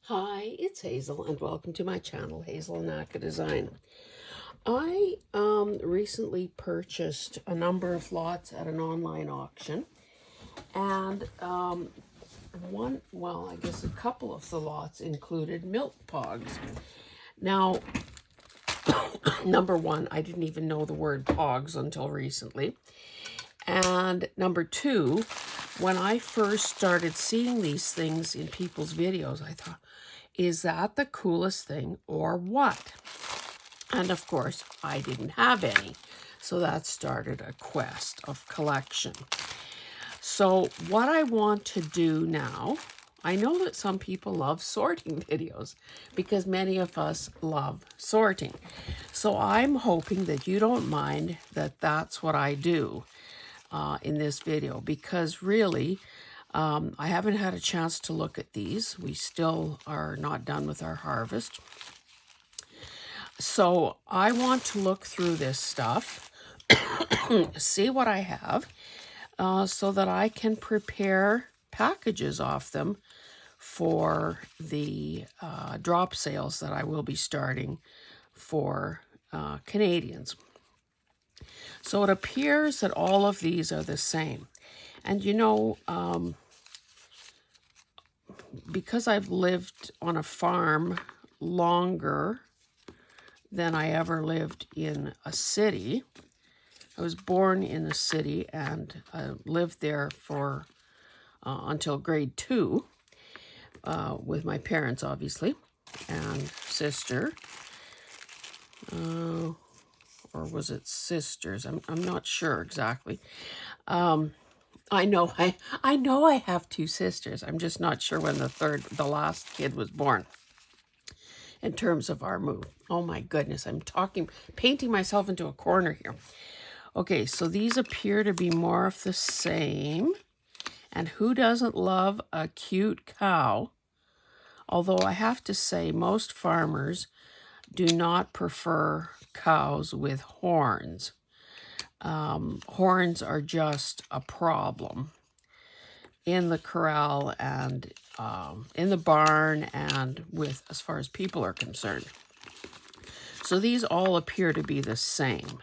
Hi, it's Hazel, and welcome to my channel, Hazel and Naka Design. I recently purchased a number of lots at an online auction, and I guess a couple of the lots included milk pogs. Now, number one, I didn't even know the word pogs until recently. And number two, when I first started seeing these things in people's videos, I thought, is that the coolest thing or what? And of course, I didn't have any. So that started a quest of collection. So what I want to do now, I know that some people love sorting videos because many of us love sorting. So I'm hoping that you don't mind that that's what I do in this video, because really, I haven't had a chance to look at these. We still are not done with our harvest. So I want to look through this stuff, see what I have, so that I can prepare packages off them for the drop sales that I will be starting for Canadians. So it appears that all of these are the same. And you know, because I've lived on a farm longer than I ever lived in a city, I was born in a city and lived there for until grade 2 with my parents, obviously, and sister. Or was it sisters? I'm not sure exactly. I know I have 2 sisters. I'm just not sure when the last kid was born. In terms of our move. Oh my goodness, I'm painting myself into a corner here. Okay, so these appear to be more of the same. And who doesn't love a cute cow? Although I have to say, most farmers do not prefer cows with horns. Horns are just a problem in the corral and in the barn and with as far as people are concerned. So these all appear to be the same.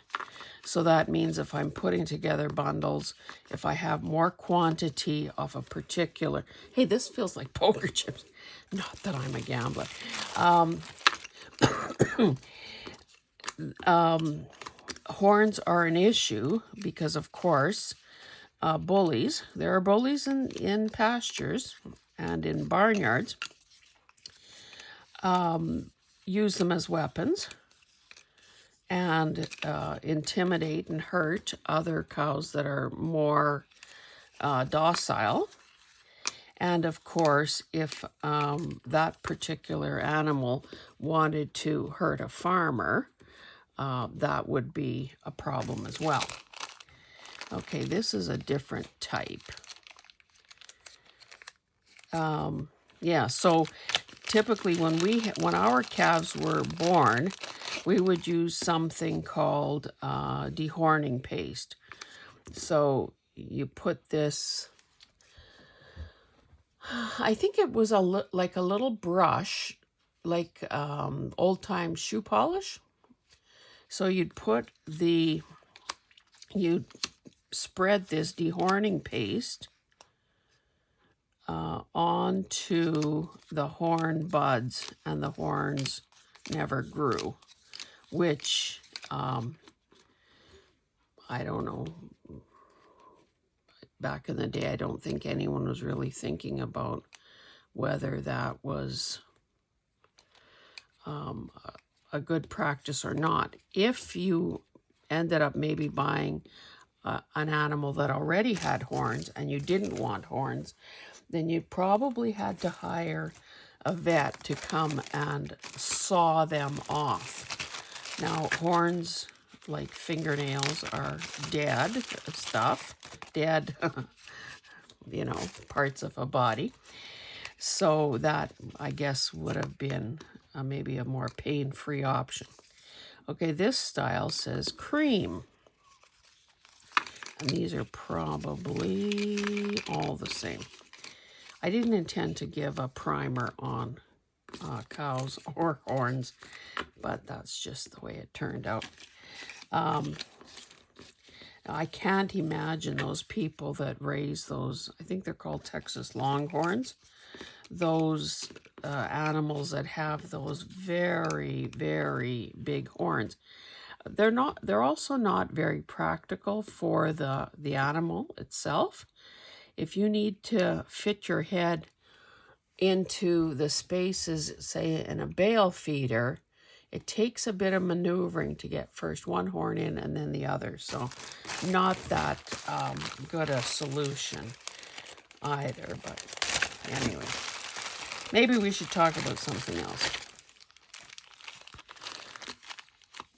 So that means if I'm putting together bundles, if I have more quantity of a particular, hey, this feels like poker chips. Not that I'm a gambler. Horns are an issue because, of course, bullies. There are bullies in pastures and in barnyards. Use them as weapons and intimidate and hurt other cows that are more docile. And of course, if that particular animal wanted to hurt a farmer, that would be a problem as well. Okay, this is a different type. Yeah, so typically when our calves were born, we would use something called dehorning paste. So you put this, I think it was like a little brush, like old-time shoe polish. So you'd spread this dehorning paste onto the horn buds, and the horns never grew, which I don't know. Back in the day, I don't think anyone was really thinking about whether that was a good practice or not. If you ended up maybe buying an animal that already had horns and you didn't want horns, then you probably had to hire a vet to come and saw them off. Now, horns, like fingernails, are dead stuff, dead, you know, parts of a body. So that, I guess, would have been maybe a more pain-free option. Okay, this style says cream. And these are probably all the same. I didn't intend to give a primer on cows or horns, but that's just the way it turned out. I can't imagine those people that raise those, I think they're called Texas Longhorns, those animals that have those very, very big horns. They're also not very practical for the animal itself. If you need to fit your head into the spaces, say in a bale feeder, it takes a bit of maneuvering to get first one horn in and then the other. So not that good a solution either. But anyway, maybe we should talk about something else.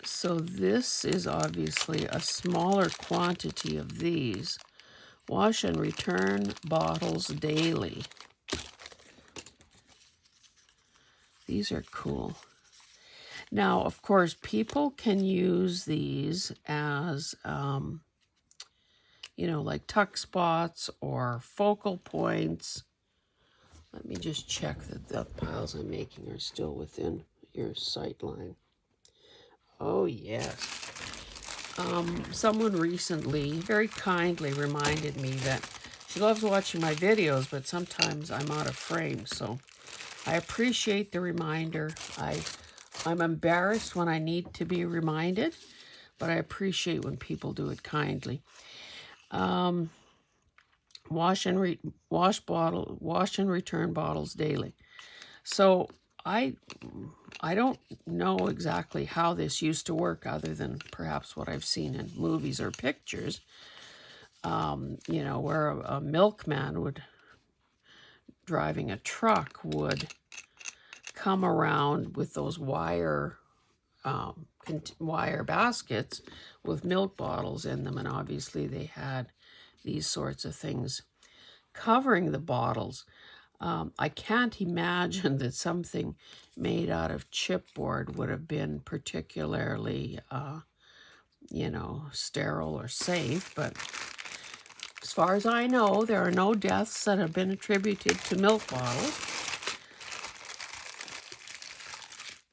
So this is obviously a smaller quantity of these. Wash and return bottles daily. These are cool. Now, of course, people can use these as, you know, like tuck spots or focal points. Let me just check that the piles I'm making are still within your sight line. Oh, yes. Someone recently very kindly reminded me that she loves watching my videos, but sometimes I'm out of frame, so I appreciate the reminder. I'm embarrassed when I need to be reminded, but I appreciate when people do it kindly. Wash and return bottles daily. So I don't know exactly how this used to work, other than perhaps what I've seen in movies or pictures. You know, where a milkman would, driving a truck, would come around with those wire baskets with milk bottles in them, and obviously they had these sorts of things covering the bottles. I can't imagine that something made out of chipboard would have been particularly, you know, sterile or safe, but as far as I know, there are no deaths that have been attributed to milk bottles.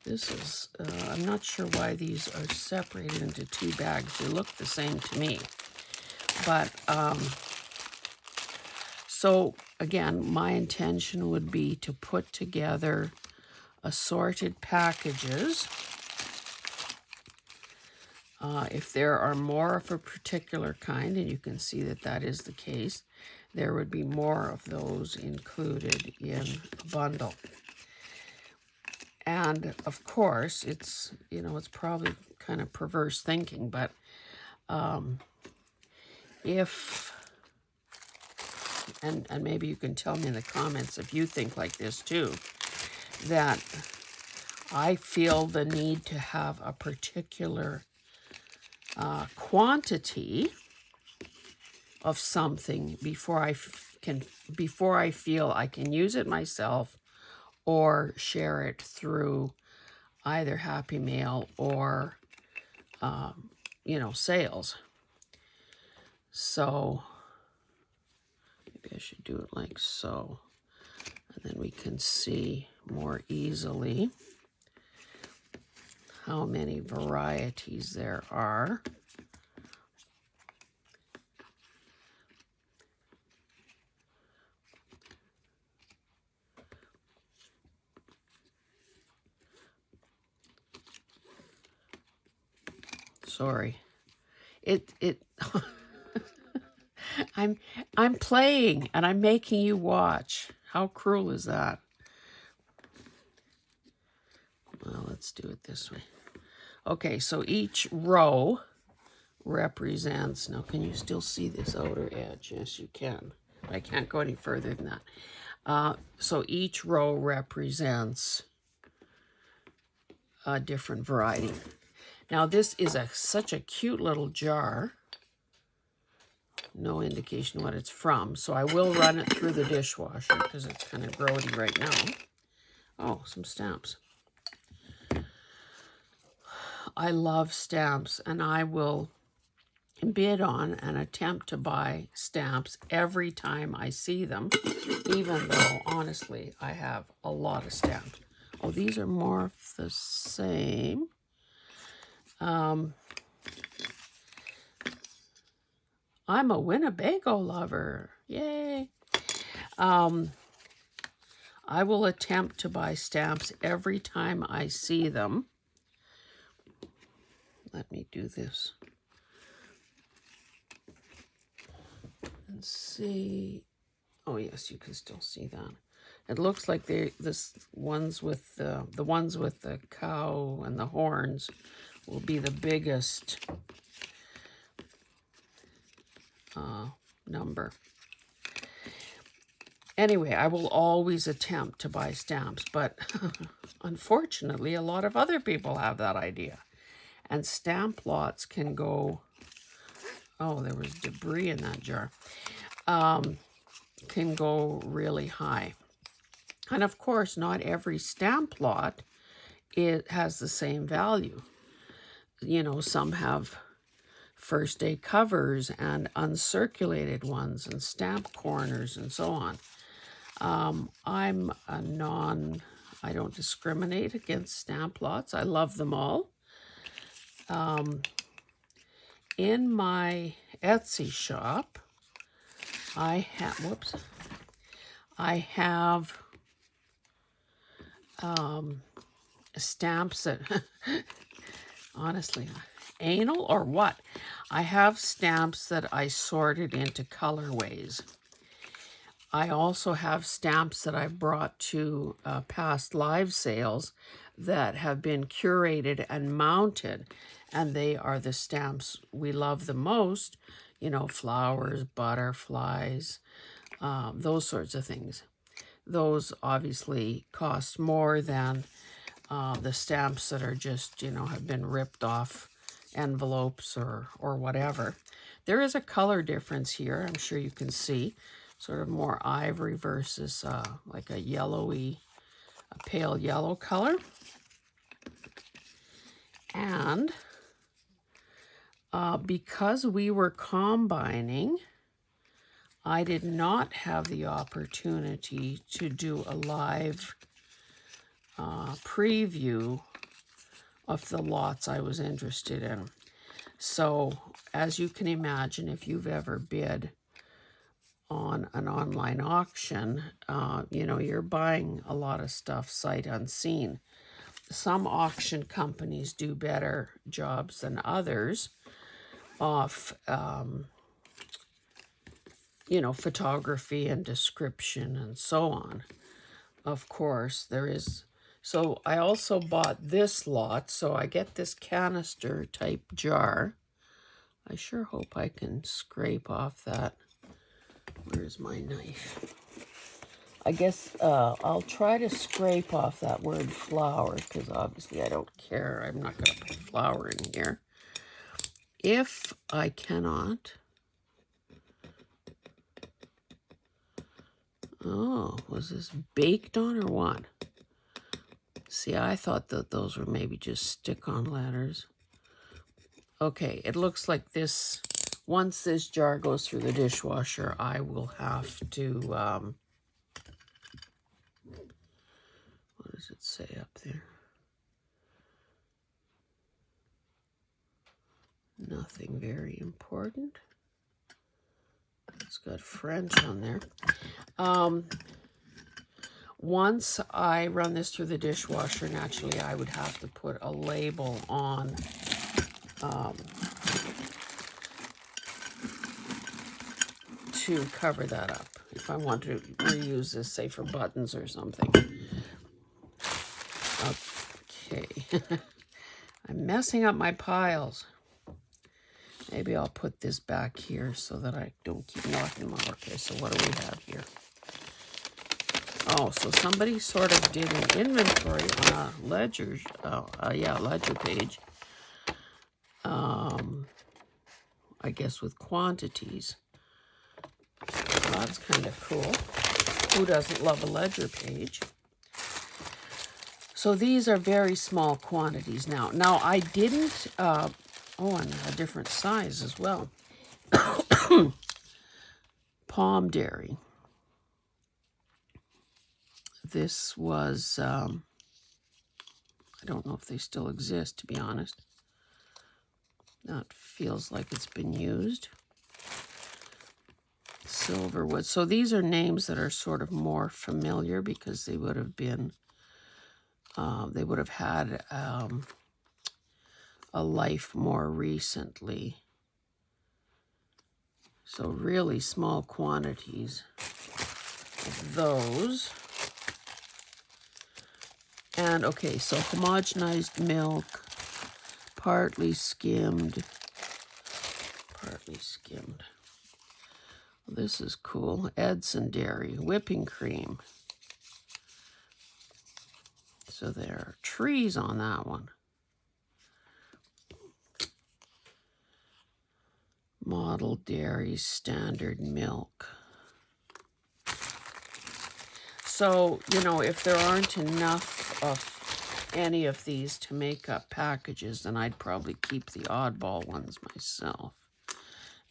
This is, I'm not sure why these are separated into two bags. They look the same to me. But, so again, my intention would be to put together assorted packages. If there are more of a particular kind, and you can see that that is the case, there would be more of those included in a bundle. And of course, it's, you know, it's probably kind of perverse thinking, but if, and maybe you can tell me in the comments if you think like this too, that I feel the need to have a particular quantity of something before I feel I can use it myself or share it through either Happy Mail or, you know, sales. So maybe I should do it like so, and then we can see more easily how many varieties there are. Sorry. I'm playing and I'm making you watch. How cruel is that? Well, let's do it this way. Okay, so each row represents, now can you still see this outer edge? Yes, you can. I can't go any further than that. So each row represents a different variety. Now this is such a cute little jar. No indication what it's from, so I will run it through the dishwasher because it's kind of grody right now. Oh, some stamps. I love stamps, and I will bid on and attempt to buy stamps every time I see them, even though, honestly, I have a lot of stamps. Oh, these are more of the same. I'm a Winnebago lover. Yay. I will attempt to buy stamps every time I see them. Let me do this. And see. Oh yes, you can still see that. It looks like the ones with the cow and the horns will be the biggest number. Anyway, I will always attempt to buy stamps, but unfortunately, a lot of other people have that idea. And stamp lots can go, oh, there was debris in that jar, can go really high. And of course, not every stamp lot has the same value. You know, some have first day covers and uncirculated ones and stamp corners and so on. I'm I don't discriminate against stamp lots. I love them all. In my Etsy shop, I have stamps that, honestly, anal or what? I have stamps that I sorted into colorways. I also have stamps that I brought to past live sales that have been curated and mounted, and they are the stamps we love the most, you know, flowers, butterflies, those sorts of things. Those obviously cost more than the stamps that are just, you know, have been ripped off envelopes or whatever. There is a color difference here, I'm sure you can see. Sort of more ivory versus like a yellowy, a pale yellow color. And because we were combining, I did not have the opportunity to do a live preview of the lots I was interested in. So, as you can imagine, if you've ever bid on an online auction, you know, you're buying a lot of stuff sight unseen. Some auction companies do better jobs than others of, you know, photography and description and so on. Of course, there is. So I also bought this lot. So I get this canister type jar. I sure hope I can scrape off that. Where's my knife? I guess I'll try to scrape off that word flower, because obviously I don't care. I'm not going to put flour in here. If I cannot... Oh, was this baked on or what? See, I thought that those were maybe just stick-on letters. Okay, it looks like this... Once this jar goes through the dishwasher, I will have to... what does it say up there? Nothing very important. It's got French on there. Once I run this through the dishwasher, naturally I would have to put a label on to cover that up if I want to reuse this, say, for buttons or something. Okay. I'm messing up my piles. Maybe I'll put this back here so that I don't keep knocking them out. Okay, so what do we have here? Oh, so somebody sort of did an inventory on a ledger, ledger page. I guess with quantities. Well, that's kind of cool. Who doesn't love a ledger page? So these are very small quantities now. Now I didn't, and a different size as well. Palm Dairy. This was I don't know if they still exist, to be honest. That feels like it's been used. Silverwood. So these are names that are sort of more familiar because they would have been, they would have had a life more recently. So really small quantities of those. And okay, so homogenized milk, partly skimmed. This is cool. Edson Dairy, whipping cream. So there are trees on that one. Model Dairy Standard Milk. So, you know, if there aren't enough of any of these to make up packages, then I'd probably keep the oddball ones myself.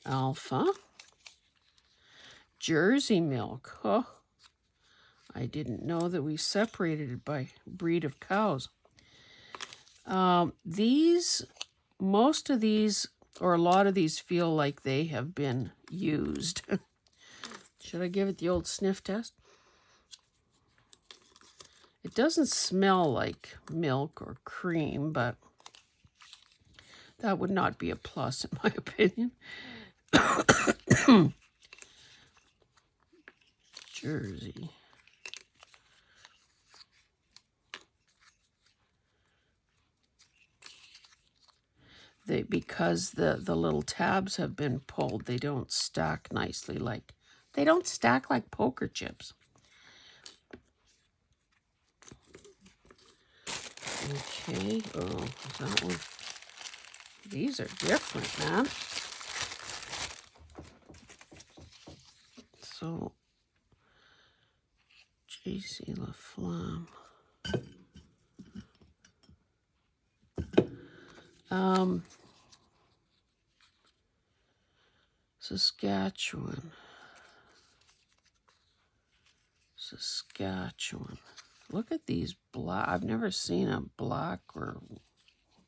Alpha. Jersey milk. Oh, I didn't know that we separated it by breed of cows. Most of these, or a lot of these, feel like they have been used. Should I give it the old sniff test? It doesn't smell like milk or cream, but that would not be a plus in my opinion. Jersey. Because the little tabs have been pulled, they don't stack nicely like, they don't stack like poker chips. Okay, oh, is that one? These are different, man. So, JC La Flamme. Saskatchewan. Look at these black. I've never seen a black or,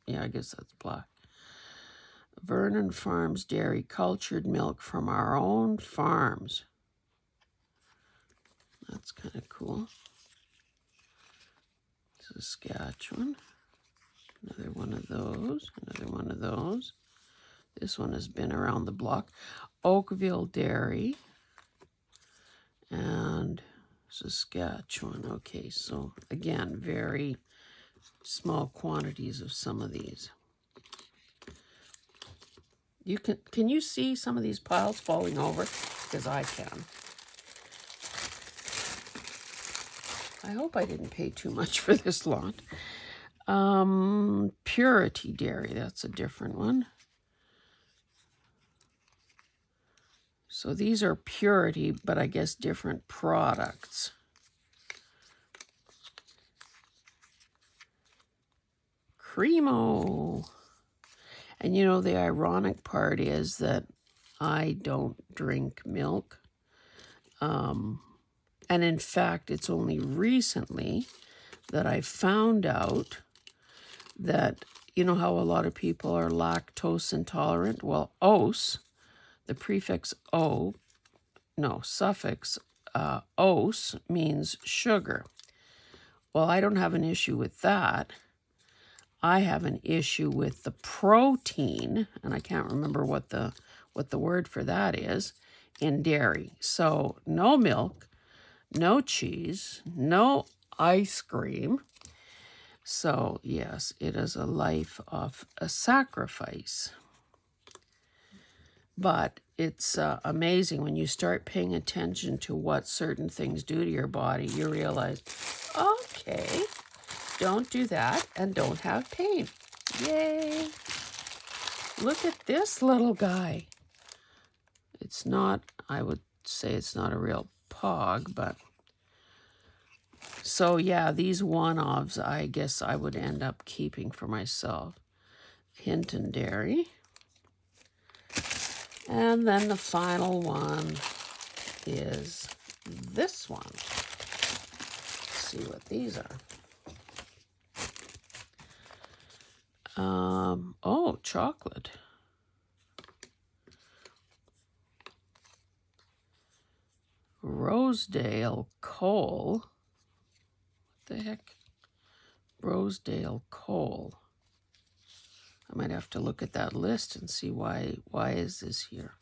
yeah, I guess that's black. Vernon Farms Dairy, cultured milk from our own farms. That's kind of cool. Saskatchewan. Another one of those. Another one of those. This one has been around the block. Oakville Dairy. And Saskatchewan. Okay, so again, very small quantities of some of these. You can you see some of these piles falling over? Because I can. I hope I didn't pay too much for this lot. Purity Dairy, that's a different one. So these are Purity, but I guess different products. Cremo. And you know, the ironic part is that I don't drink milk. And in fact, it's only recently that I found out that, you know how a lot of people are lactose intolerant? Well, ose, the prefix suffix ose means sugar. Well, I don't have an issue with that. I have an issue with the protein, and I can't remember what the word for that is, in dairy. So no milk, no cheese, no ice cream. So yes, it is a life of a sacrifice. But it's amazing when you start paying attention to what certain things do to your body, you realize, okay, don't do that and don't have pain. Yay. Look at this little guy. It's not, I would say it's not a real pog, but so yeah, these one-offs I guess I would end up keeping for myself. Hinton Dairy. And then the final one is this one. Let's see what these are. Oh, chocolate. Rosedale Coal. What the heck? Rosedale Coal. I might have to look at that list and see why is this here.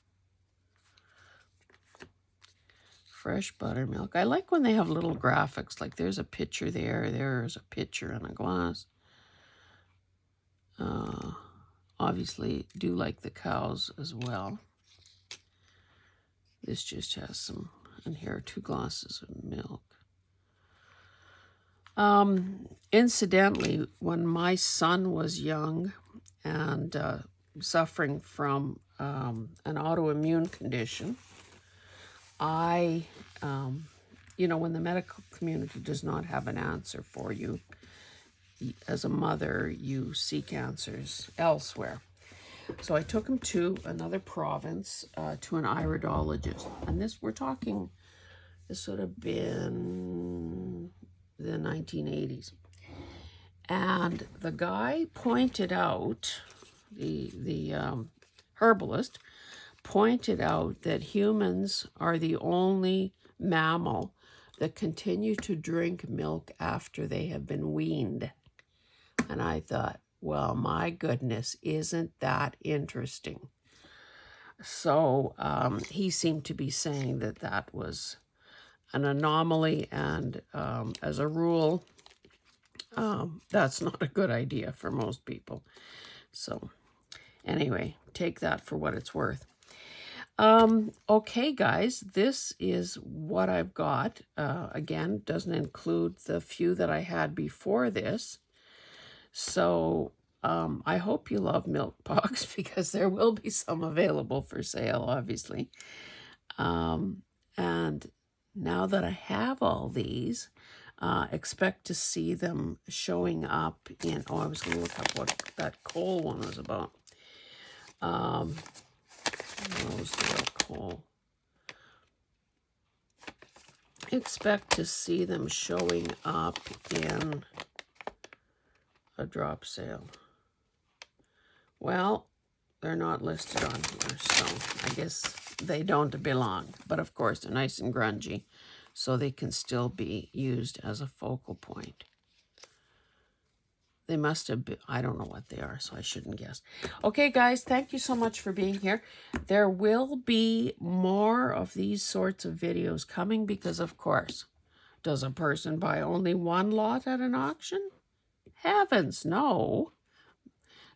Fresh buttermilk. I like when they have little graphics, like there's a picture there's a picture in a glass. Obviously do like the cows as well. This just has some, and here are 2 glasses of milk. Incidentally, when my son was young and suffering from an autoimmune condition, I, when the medical community does not have an answer for you, as a mother, you seek answers elsewhere. So I took him to another province, to an iridologist. And this would have been the 1980s. And the guy pointed out, the herbalist pointed out that humans are the only mammal that continue to drink milk after they have been weaned. And I thought, well, my goodness, isn't that interesting? So he seemed to be saying that that was an anomaly, and as a rule, that's not a good idea for most people. So anyway, take that for what it's worth. Okay, guys, this is what I've got. Again, doesn't include the few that I had before this. So I hope you love milk pogs, because there will be some available for sale, obviously. And now that I have all these, expect to see them showing up in, I was going to look up what that coal one was about. Rosedale Coal. Expect to see them showing up in a drop sale. Well, they're not listed on here, so I guess they don't belong. But of course, they're nice and grungy, so they can still be used as a focal point. They must have been, I don't know what they are, so I shouldn't guess. Okay, guys, thank you so much for being here. There will be more of these sorts of videos coming because, of course, does a person buy only one lot at an auction? Heavens, no.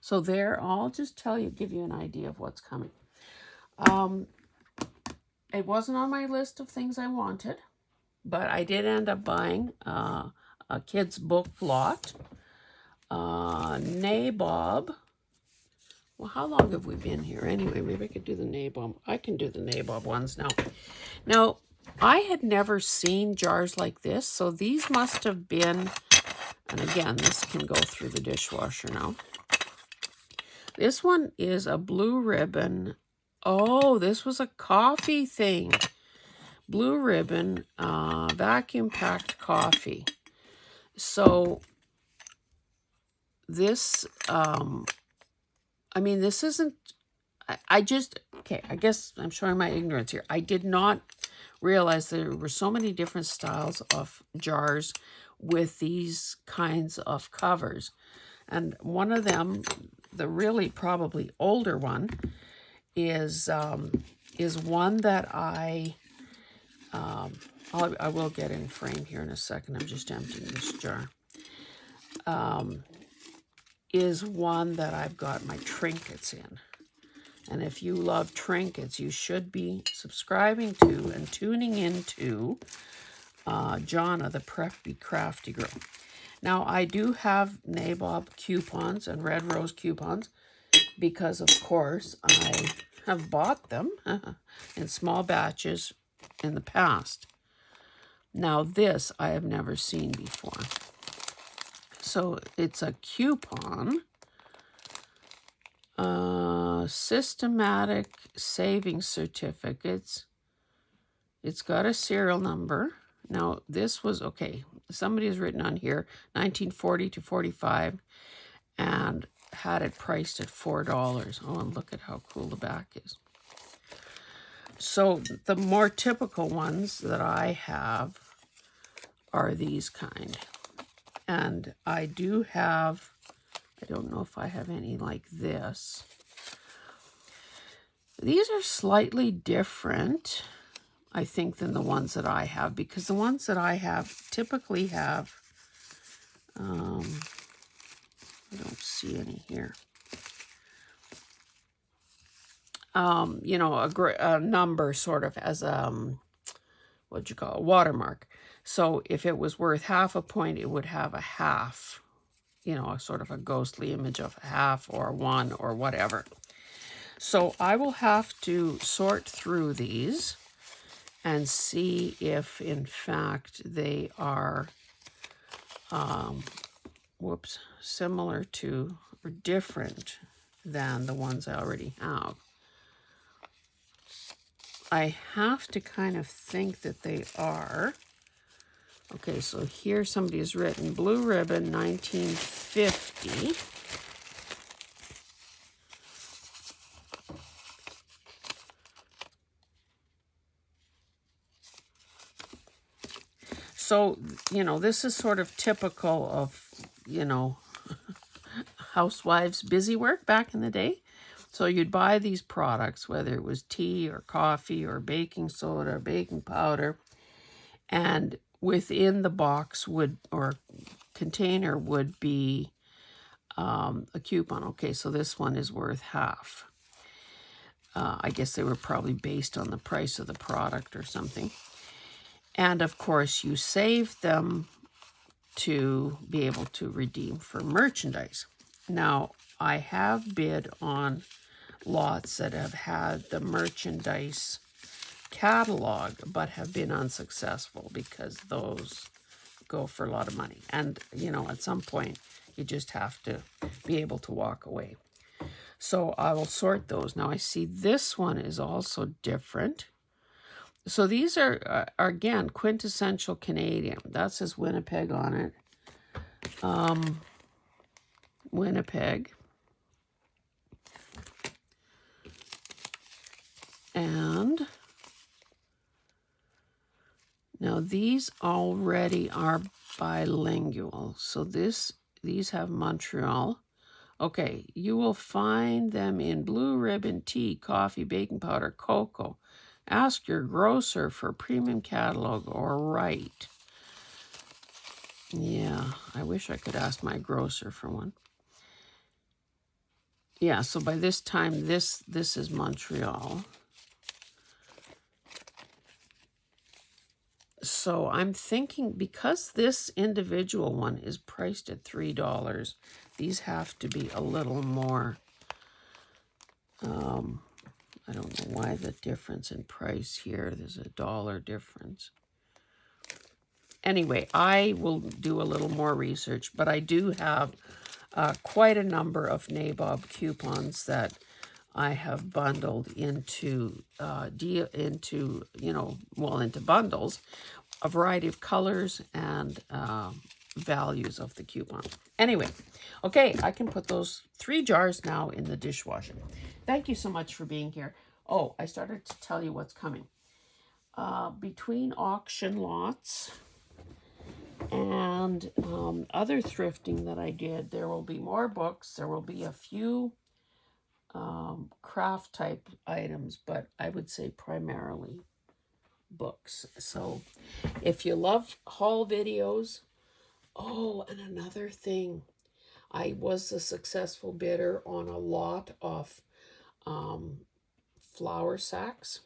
So there, I'll just give you an idea of what's coming. It wasn't on my list of things I wanted, but I did end up buying a kid's book lot. Nabob. Well, how long have we been here anyway? Maybe I could do the Nabob. I can do the Nabob ones now. Now, I had never seen jars like this, so these must have been, and again, this can go through the dishwasher now. This one is a blue ribbon. Oh, this was a coffee thing. Blue ribbon, vacuum packed coffee. So this, I mean, this isn't, I guess I'm showing my ignorance here. I did not realize there were so many different styles of jars with these kinds of covers. And one of them, the really probably older one, is one that I will get in frame here in a second. I'm just emptying this jar. Is one that I've got my trinkets in. And if you love trinkets, you should be subscribing to and tuning into Jonna, the Preppy Crafty Girl. Now, I do have Nabob coupons and Red Rose coupons because, of course, I have bought them in small batches in the past. Now, this I have never seen before. So, it's a coupon. Systematic savings certificates. It's got a serial number. Now, this was, okay, somebody has written on here, 1940 to 45, and had it priced at $4. Oh, and look at how cool the back is. So the more typical ones that I have are these kind. And I do have, I don't know if I have any like this. These are slightly different, I think, than the ones that I have, because the ones that I have typically have, I don't see any here. You know, a number sort of as what'd you call it, a watermark. So if it was worth half a point, it would have a half, you know, a sort of a ghostly image of a half or a one or whatever. So I will have to sort through these and see if, in fact, they are, similar to or different than the ones I already have. I have to kind of think that they are. Okay, so here somebody has written Blue Ribbon 1950. So, you know, this is sort of typical of, you know, housewives' busy work back in the day. So you'd buy these products, whether it was tea or coffee or baking soda or baking powder, and within the box would, or container would be a coupon. Okay, so this one is worth half. I guess they were probably based on the price of the product or something. And of course, you save them to be able to redeem for merchandise. Now, I have bid on lots that have had the merchandise catalog, but have been unsuccessful because those go for a lot of money. And, you know, at some point, you just have to be able to walk away. So I will sort those. Now, I see this one is also different. So these are again, quintessential Canadian. That says Winnipeg on it. Winnipeg. And now these already are bilingual. So these have Montreal. Okay, you will find them in Blue Ribbon tea, coffee, baking powder, cocoa. Ask your grocer for premium catalog or write. Yeah, I wish I could ask my grocer for one. Yeah, so by this time, this is Montreal. So I'm thinking, because this individual one is priced at $3, these have to be a little more. I don't know why the difference in price here. There's $1 difference. Anyway, I will do a little more research, but I do have quite a number of nabob coupons that I have bundled into into bundles, a variety of colors and values of the coupon. Anyway, okay, I can put those 3 jars now in the dishwasher. Thank you so much for being here. Oh, I started to tell you what's coming. Between auction lots and other thrifting that I did, there will be more books. There will be a few craft type items, but I would say primarily books. So if you love haul videos, oh, and another thing, I was a successful bidder on a lot of flour sacks.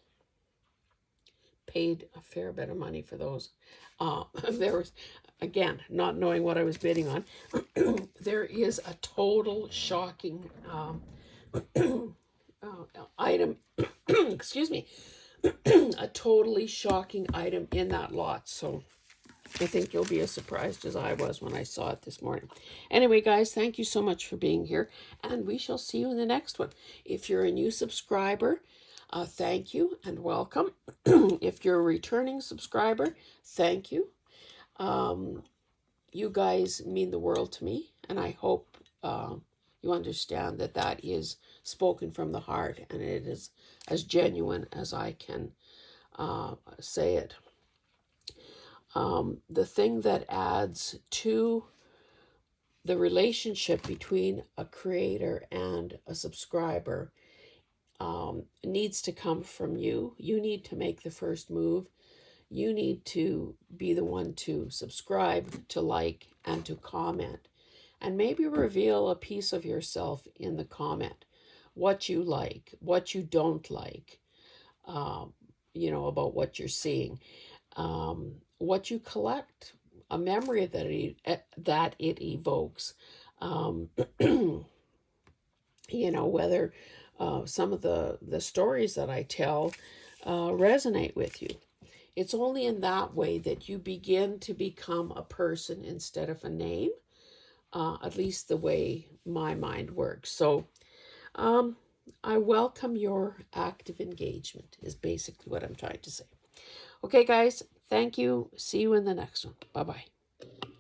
Paid a fair bit of money for those. There was, again, not knowing what I was bidding on, there is a total shocking item, excuse me, a totally shocking item in that lot. So I think you'll be as surprised as I was when I saw it this morning. Anyway, guys, thank you so much for being here, and we shall see you in the next one. If you're a new subscriber, thank you and welcome. If you're a returning subscriber, thank you. You guys mean the world to me, and I hope you understand that that is spoken from the heart, and it is as genuine as I can say it. The thing that adds to the relationship between a creator and a subscriber needs to come from you. You need to make the first move. You need to be the one to subscribe, to like, and to comment. And maybe reveal a piece of yourself in the comment. What you like, what you don't like, about what you're seeing. What you collect, a memory that it evokes. Whether some of the stories that I tell resonate with you. It's only in that way that you begin to become a person instead of a name, at least the way my mind works. So I welcome your active engagement is basically what I'm trying to say. Okay, guys, thank you. See you in the next one. Bye-bye.